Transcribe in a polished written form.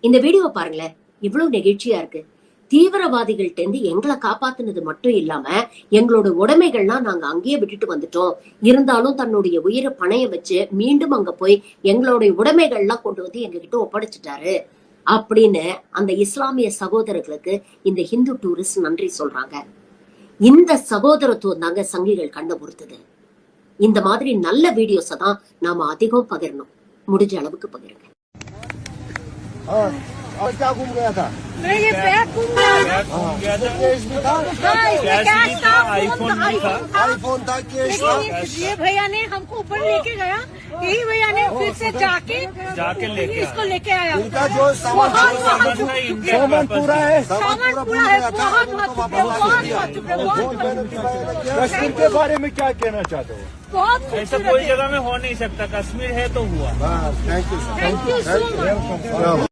இந்த வீடியோ பாருங்களேன், இவ்வளவு நெகிழ்ச்சியா இருக்கு. தீவிரவாதிகள்ட்ட இருந்து எங்களை காப்பாத்துனது மட்டும் இல்லாம எங்களோட உடைமைகள்லாம் நாங்க அங்கேயே விட்டுட்டு வந்துட்டோம். இருந்தாலும் தன்னுடைய உயிரை பணைய வச்சு மீண்டும் அங்க போய் எங்களுடைய உடைமைகள்லாம் கொண்டு வந்து எங்க கிட்ட ஒப்படைச்சிட்டாரு அப்படின்னு அந்த இஸ்லாமிய சகோதரர்களுக்கு இந்த ஹிந்து டூரிஸ்ட் நன்றி சொல்றாங்க. இந்த சகோதரத்துவம் தாங்க சங்கிகள் கண்ண பொறுத்தது. இந்த மாதிரி நல்ல வீடியோஸை தான் நாம அதிகம் பகிரணும். முடிஞ்ச அளவுக்கு பகிருங்க. और क्या घूम गया था? मैं ये बैग घूम गया था। कैश भी था? कैश था, आईफोन था, कैश था। ये भैया ने हमको ऊपर लेके गया, यही भैया ने फिर से जाके लेके इसको लेके आया। इनका जो सामान पूरा है, सामान पूरा है। कश्मीर के बारे में क्या कहना चाहते हो? बहुत ऐसा कोई जगह में हो नहीं सकता, कश्मीर है तो हुआ। Thank you so much.